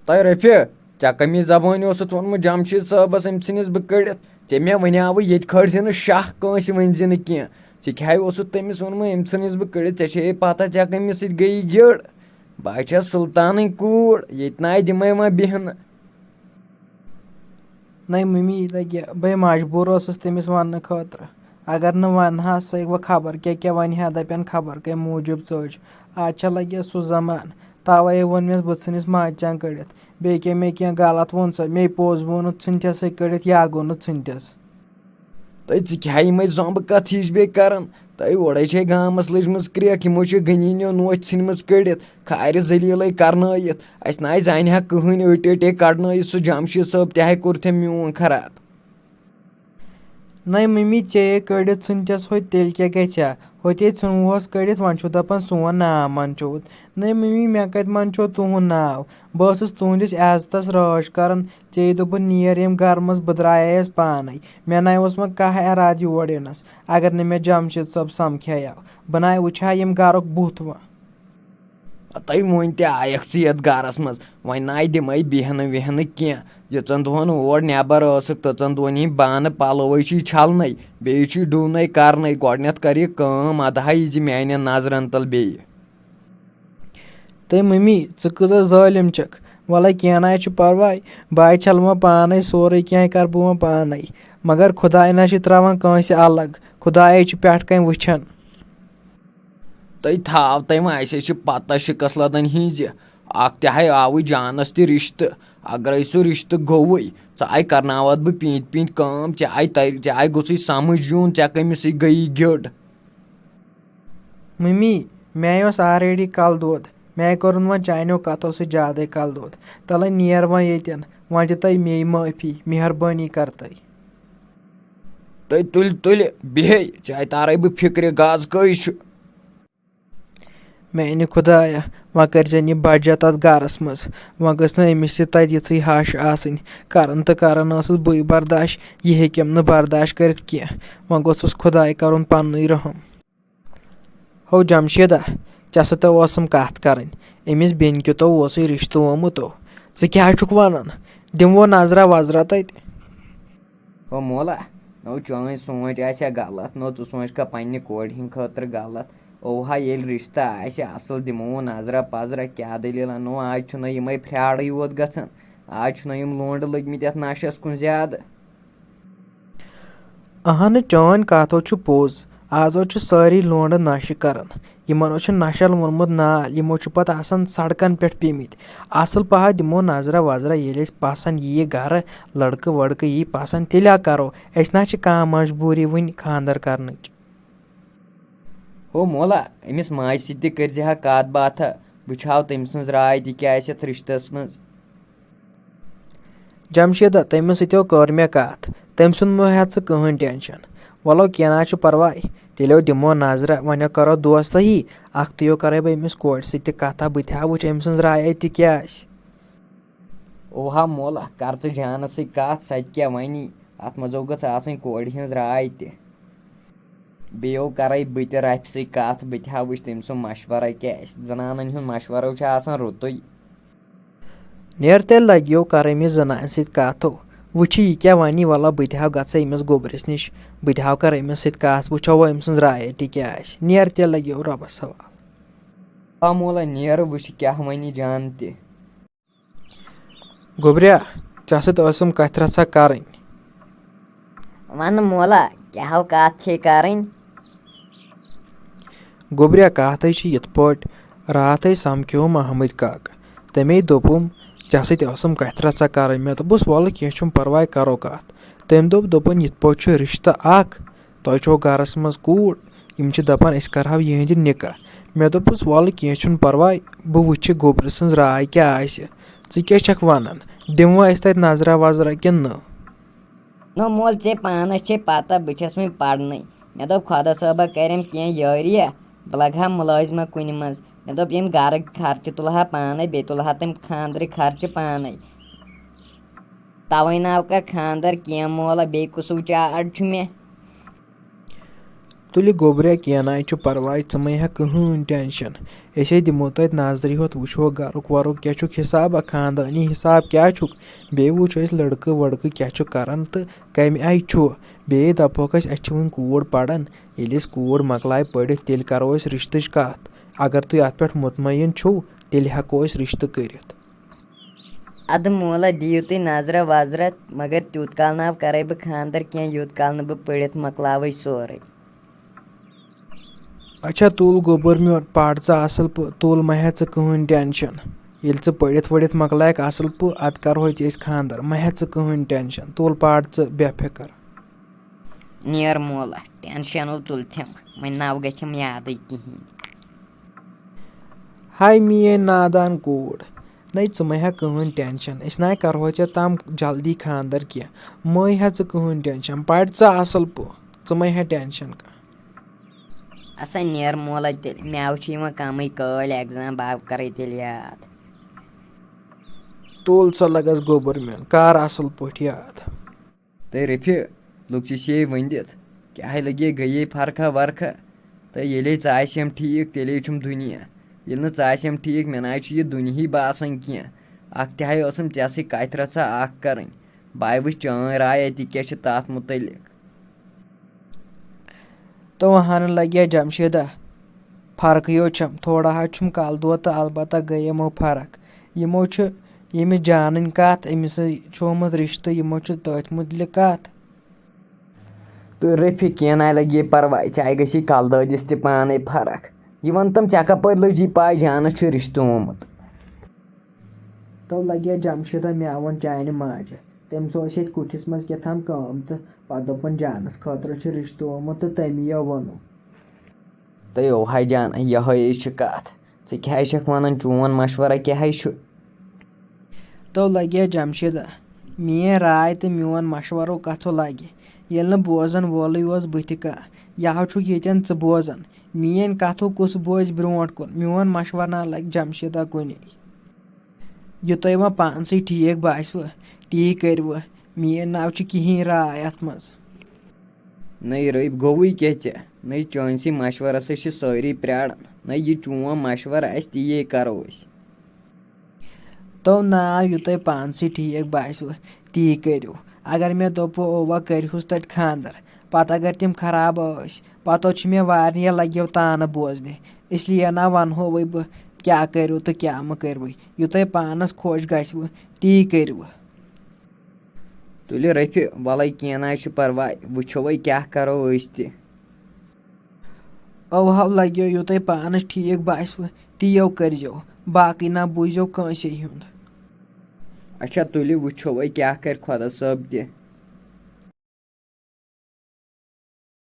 تۄہہِ رفیع ژےٚ کمی زبٲنۍ اوسُتھ ووٚنمُت جمشیٖد صٲبس أمۍ ژھٕنِس بہٕ کٔڑِتھ ژےٚ مےٚ وَنیٛاوٕ ییٚتہِ کھٲلزِ نہٕ شاہ کٲنٛسہِ ؤنزِ نہٕ کینٛہہ ژےٚ کیٛاہ اوسُتھ تٔمِس ووٚنمُت أمۍ ژھٕنِس بہٕ کٔڑِتھ ژےٚ چھے پتہ ژےٚ کٔمِس سۭتۍ گٔیی گِر بہٕ چھَس سُلطانٕنۍ کوٗر ییٚتہِ ناے دِمَے وۄنۍ بیٚہنہٕ. نَے مٔمی لگہِ بَے مجبوٗر اوسُس تٔمِس وَننہٕ خٲطرٕ اگر نہٕ وَنہٕ ہسا وۄنۍ خبر کیٛاہ وَنہِ ہا دَپٮ۪ن خبر کَمہِ موٗجوٗب ژٔج آز چھےٚ لگہِ سُہ زمانہٕ تَوَے ووٚن مےٚ بہٕ ژھٕنِس ماجہِ کٔڑِتھ بیٚیہِ کیٛاہ مےٚ کینٛہہ غلط ووٚن سا مے پوٚز ووٚنُتھ ژھٕنتھسٕے کٔڑِتھ یا گوٚو نہٕ ژھٕنتھس. تہٕ ژٕ کیٛاہ یِمَے زۄمبہٕ کَتھ ہِش بیٚیہِ کَران تۄہہِ اورَے چھے گامَس لٔجمٕژ کرٛٮ۪کھ یِمو چھِ غنیٖنیو نوچ ژھٕنمٕژ کٔڑِتھ کھارِ ذٔلیٖلَے کَرنٲیِتھ اَسہِ نَے زانہِ ہا کٕہٕنۍ أٹۍ کَڑنٲیِتھ سُہ جمشیٖد صٲب تہِ ہَے کوٚرتھَم میون خراب. نَے مٔمی ژےٚ کٔڑِتھ ژھٕنتھس ہوٚتہِ تیٚلہِ کیٛاہ گژھِ ہا ہوٚتے ژھٕنوہس کٔڑِتھ وۄنۍ چھُ دَپان سون ناو منٛچووُتھ نَے مٔمی مےٚ کَتہِ منٛچو تُہُنٛد ناو بہٕ ٲسٕس تُہنٛدِس عزتَس رٲچھ کَران ژےٚ دوٚپُن نیر ییٚمہِ گرٕ منٛز بہٕ درٛایس پانَے مےٚ نَے اوس وۄنۍ کانٛہہ اِرادٕ یور یِنَس اگر نہٕ مےٚ جمشیٖد صٲب سَمکھیو بہٕ نَے وٕچھِ ہا ییٚمہِ گرُک بُتھ وۄنۍ. تۄہہِ وۄنۍ تہِ آیَکھ ژٕ یَتھ گَرَس منٛز وۄنۍ نَے دِمَے بیٚہنہٕ ویٚہنہٕ کینٛہہ ییٖژَن دۄہَن اور نٮ۪بر ٲسٕکھ تۭژَن دۄہَن یِم بانہٕ پَلوٕے چھِی چھَلنَے بیٚیہِ چھُے ڈُونَے کَرنَے گۄڈنٮ۪تھ کَر یہِ کٲم اَدٕ ہا یی زِ میٛانٮ۪ن نظرَن تَل بیٚیہِ. تہٕ مٔمی ژٕ کۭژاہ ظٲلِم چھَکھ وَلَے کینٛہہ نَے چھُ پَرواے بہٕ چھَلہٕ وۄنۍ پانَے سورُے کینٛہہ کَرٕ بہٕ وۄنۍ پانَے مگر خۄداے نہ چھِ ترٛاوان کٲنٛسہِ الگ خۄدایے چھُ پٮ۪ٹھٕ کَنۍ وٕچھان. تُہۍ تھاو تۄہہِ وۄنۍ اَسے چھِ پَتہ شِکَس لَدَن ہِنٛزِ اَکھ تہِ ہَے آوٕے جانَس تہِ رِشتہٕ اگرَے سُہ رِشتہٕ گوٚوُے ژٕ آے کَرناوَتھ بہٕ پیٖنتۍ کٲم ژےٚ آے گوٚژھُے سَمٕجھ یُن ژےٚ کٔمِس سۭتۍ گٔیی گِڑ. مٔمی مےٚ اوس آلریڈی کَلہٕ دود مےٚ کوٚرُن وۄنۍ چانیو کَتھو سۭتۍ زیادَے کَلہٕ دود تَلَے نیر وۄنۍ ییٚتٮ۪ن وۄنۍ دِ تۄہہِ مے معٲفی مہربٲنی کَر تُہۍ. تُلہِ بیٚہے ژےٚ تارَے بہٕ فِکرِ گاز کٔہۍ چھُ. میٛانہِ خۄدایا وۄنۍ کٔرۍزٮ۪ن یہِ بَجَت اَتھ گَرَس منٛز وۄنۍ گٔژھ نہٕ أمِس تہِ تَتہِ یِژھٕے ہَش آسٕنۍ کَران تہٕ کَران ٲسٕس بٕے برداش یہِ ہیٚکٮ۪م نہٕ برداش کٔرِتھ کینٛہہ وۄنۍ گوٚژھُس خۄداے کَرُن پنٛنُے رحم. ہو جمشیٖدا ژےٚ سۭتۍ ٲسٕم کَتھ کَرٕنۍ أمِس بیٚنہِ کیُتو اوسُے رِشتہٕ آمُتو ژٕ کیٛاہ چھُکھ وَنان دِمہو نظرا وَظرا تَتہِ. ہو مولا نو چٲنۍ سونٛچ آسہِ ہا غلط نو ژٕ سونٛچکھا پنٛنہِ کورِ ہِنٛدِ خٲطرٕ غلط اوہا ییٚلہِ رِشتہٕ آسہِ اَصٕل دِمو نظرا پَزرا کیٛاہ دٔلیٖلہ نو آز چھُنہ یِمَے فرٛاڈٕے یوت گژھان آز چھُنہ یِم لونٛڈٕ لٔگۍمٕتۍ یَتھ نَشَس کُن زیادٕ. اہنہٕ چٲنۍ کَتھ چھُ پوٚز آز چھُ سٲری لونٛڈٕ نَشہٕ کَران یِمَن چھُ نَشَل ووٚنمُت نال یِمو چھُ پَتہٕ آسان سڑکَن پٮ۪ٹھ پیٚمٕتۍ اَصٕل پَہَم دِمو نظرا وظرا ییٚلہِ اَسہِ پَسنٛد ییہِ گَرٕ لٔڑکہٕ وڑکہٕ یی پَسنٛد تیٚلہِ ہا کَرو اَسہِ نہ چھِ کانٛہہ مجبوٗری وٕنہِ خاندَر کَرنٕچ. ہو مولا أمِس ماجہِ سۭتۍ تہِ کٔرۍزِ ہا کَتھ باتھا وٕچھہاو تٔمۍ سٕنٛز راے تہِ کیٛاہ آسہِ یَتھ رِشتَس منٛز. جمشیٖدا تٔمِس سۭتۍ کٔر مےٚ کَتھ تٔمۍ سُنٛد مہ ہٮ۪تھ ژٕ کٕہٕنۍ ٹٮ۪نشَن وَلو کینٛہہ نہ چھُ پَرواے تیٚلہِ دِمو نظرا وۄنۍ کَرو دوس صحیح اَکھ تُیو کَرَے بہٕ أمِس کورِ سۭتۍ تہِ کَتھا بہٕ تہِ ہا وٕچھِ أمۍ سٕنٛز راے تہِ کیٛاہ آسہِ. اوہا مولا کَر ژٕ جانَس سۭتۍ کَتھ سۄ تہِ کیٛاہ وَنی اَتھ منٛز گٔژھ آسٕنۍ کورِ ہِنٛز راے تہِ بیٚیو کَرَے بہٕ تہِ رَفہِ سۭتۍ کَتھ بہٕ تہِ ہا وٕچھِ تٔمۍ سُنٛد مشوَرا کیٛاہ آسہِ زَنانَن ہُنٛد مشوَرو چھُ آسان رُتُے. نیر تیٚلہِ لَگیو کَر أمِس زَنانہِ سۭتۍ کَتھو وٕچھِ یہِ کیٛاہ وَنی وَلہ بہٕ تہِ ہا گژھٕ أمِس گوٚبرِس نِش بہٕ تہِ ہاو کَرٕ أمِس سۭتۍ کَتھ وٕچھو أمۍ سٕنٛز راے تہِ کیٛاہ آسہِ نیر تیٚلہِ لَگیو رۄبَس حوالہٕ. آ مولا نیرٕ وٕچھِ کیٛاہ وَنہِ جان تہِ. گوٚبریا ژےٚ سۭتۍ ٲسٕم کَتھِ رَژھا کَرٕنۍ. وَنہٕ مولا کیٛاہ کَتھ چھے کَرٕنۍ. گوٚبریا کَتھ چھِ یِتھ پٲٹھۍ راتھٕے سَمکھیوم احمد کاکہٕ تَمے دوٚپُم ژےٚ سۭتۍ ٲسٕم کَتھِ رَژھا کَرٕنۍ مےٚ دوٚپُس وَلہٕ کینٛہہ چھُنہٕ پَرواے کَرو کَتھ تٔمۍ دوٚپُن یِتھ پٲٹھۍ چھُ رِشتہٕ اَکھ تۄہہِ چھو گَرَس منٛز کوٗر یِم چھِ دَپان أسۍ کَرہاو یِہِنٛدِ نِکاح مےٚ دوٚپُس وَلہٕ کینٛہہ چھُنہٕ پَرواے بہٕ وٕچھِ گوٚبرٕ سٕنٛز راے کیٛاہ آسہِ ژٕ کیٛاہ چھَکھ وَنان دِموا أسۍ تَتہِ نظرا وظرا کِنہٕ نہٕ. نو مول ژےٚ پانَس چھے پَتہ بہٕ چھَس وۄنۍ پَرنٕے مےٚ دوٚپ خۄدا صٲبا کَرٮ۪م کینٛہہ یٲرِیا بہٕ لَگہٕ ہا مُلٲزِمہ کُنہِ منٛز مےٚ دوٚپ ییٚمہِ گَرٕکۍ خرچہِ تُلہٕ ہا پانَے بیٚیہِ تُلہٕ ہا تٔمۍ خاندرٕکۍ خرچہِ پانَے تَوَے ناو کَر خاندَر کینٛہہ مولا بیٚیہِ کُس چاڑ چھُ مےٚ. تُلہِ گوٚبریا کینٛہہ نَے چھُ پرواے ژٕ مہ ہےٚ کٕہۭنۍ ٹٮ۪نشن أسے دِمو تۄہہِ نظرِ ہوٚت وٕچھو گرُک ورُک کیٛاہ چھُکھ حِسابا خاندٲنی حِساب کیٛاہ چھُکھ بیٚیہِ وٕچھو أسۍ لٔڑکہٕ وڑکہٕ کیٛاہ چھُ کران تہٕ کمہِ آیہِ چھُ بیٚیہِ دپہوکھ أسۍ چھِ وُنہِ کوٗر پران ییٚلہِ أسۍ کوٗر مۄکلایہِ پٔرِتھ تیٚلہِ کرو أسۍ رِشتٕچ کتھ اگر تُہۍ اتھ پٮ۪ٹھ مطمعین چھُو تیٚلہِ ہٮ۪کو أسۍ رِشتہٕ کٔرِتھ اَدٕ مولا دِیِو تُہۍ نظرا وظرا مگر تیوٗت کال ناو کرے بہٕ خاندر کینٛہہ یوٗت کال نہٕ بہٕ پٔرِتھ مۄکلاوے سورُے اچھا تُل گوٚبُر میون پر ژٕ اصل پٲٹھۍ تُل مہ ہےٚ ژٕ کٕہۭنۍ ٹٮ۪نشن ییٚلہِ ژٕ پٔرِتھ ؤرِتھ مۄکلایکھ اصل پٲٹھۍ ادٕ کرہوے ژےٚ أسۍ خاندر مہ ہےٚ ژٕ کٕہۭنۍ ٹٮ۪نشن تُل پر ژٕ بے فِکر نیر مولا ٹٮ۪نشنو تُلتھِم وۄنۍ ناو گژھٮ۪م یادٕے کِہیٖنۍ ہاے میٲنۍ نادان کوٗر نَے ژٕ مہ ہےٚ کٕہۭنۍ ٹٮ۪نشن أسۍ نَے کرہوے ژےٚ تام جلدی خاندر کینٛہہ مہ ہےٚ ژٕ کٕہۭنۍ ٹٮ۪نشن پر ژٕ اصل پٲٹھۍ ژٕ مہ ہےٚ ٹٮ۪نشن کانٛہہ اَسا نیر مولا تیٚلہِ مےٚ چھُ یِوان کمٕے کٲلۍ اٮ۪گزام بہٕ کرے تیٚلہِ یاد تُل سا لگس گوٚبُر میون کر اصل پٲٹھۍ یاد تہٕ رفیع لُکھ چھِ سے ؤنِتھ کیٛاہ لگے گٔیے فرکھا ورکھا تہٕ ییٚلے ژٕ آسیم ٹھیٖک تیٚلے چھُم دُنیا ییٚلہِ نہٕ ژٕ آسیم ٹھیٖک مےٚ نَے چھُ یہِ دُنیاہٕے باسان کینٛہہ اکھ تہِ ٲسٕم ژےٚ سۭتۍ کتھِ رژھا اکھ کرٕنۍ باے وٕچھ چٲنۍ راے اَتہِ کیٛاہ چھِ تتھ مُتعلق تو وہن لگیا جمشیدہ فرقٕے یوت چھم تھوڑا حظ چھُم کلہٕ دود تہٕ البتہ گٔے یِمو فرق یِمو چھُ ییٚمِس جانٕنۍ کتھ أمِس چھُ آمُت رِشتہٕ یِمو چھُ تٔتھۍ مُتعلق کتھ تہٕ رفیع کینٛہہ نَے لگے پرواے ژےٚ گژھی کلہٕ دٲدِس تہِ پانے فرق یہِ ون تم ژےٚ کپٲرۍ لٔجی پاے جانس چھُ رِشتہٕ آمُت تو لگیا جمشیدہ مےٚ ووٚن چانہِ ماجہِ تٔمِس اوس ییٚتہِ کُٹھِس منٛز کیٛاہتام کٲم تہٕ پتہٕ دوٚپُن جانس خٲطرٕ چھُ رِشتہٕ آمُت تہٕ تٔمی ووٚنُن تہٕ اوہے جانا یِہوے چھِ کتھ ژٕ کیٛاہ چھکھ ونان چون مشورہ کیٛاہ چھُ تو لگیا جمشیدہ میٲنۍ راے تہٕ میون مشورو کتھو لگہِ ییٚلہِ نہٕ بوزن وولٕے اوس بٕتھِ کانٛہہ یہو چھُکھ ییٚتٮ۪ن ژٕ بوزان میٲنۍ کتھو کُس بوزِ برونٛٹھ کُن میون مشورٕ نہ لگہِ جمشیدہ کُنی یہِ تۄہہِ وۄنۍ پانسٕے ٹھیٖک باسوٕ تی کٔرۍوٕ میٲنۍ ناو چھِ کِہیٖنۍ راے اتھ منٛز نَے رٔبۍ گوٚوُے کیٛاہ ژےٚ نَے چٲنسٕے مشورسٕے چھِ سٲری پیاران نَے یہِ چون مشورٕ آسہِ تی کرو أسۍ تو ناو یہِ تۄہہِ پانسٕے ٹھیٖک باسوٕ تی کٔرِو اگر مےٚ دوٚپوٕ اووا کٔرۍہوٗس تتہِ خاندر پتہٕ اگر تِم خراب ٲسۍ پتہٕ چھُ مےٚ واریاہ لگیو تانہٕ بوزنہِ اسلیے نہ ونہو وۄنۍ بہٕ کیٛاہ کٔرِو تہٕ کیٛاہ مہٕ کٔرِوٕے یہِ تۄہہِ پانس خۄش گژھوٕ تی کٔرِوٕ تُلہِ رفیع وَلے کینٛہہ نَے چھُ پرواے وٕچھو وۄنۍ کیٛاہ کرو أسۍ تہِ اوہو لگیو یہِ تۄہہِ پانس ٹھیٖک باسوٕ تِیو کٔرۍزیو باقٕے نہ بوٗزیو کٲنٛسے ہُنٛد اچھا تُلِو وٕچھو وۄنۍ کیٛاہ کرِ خۄدا صٲب تہِ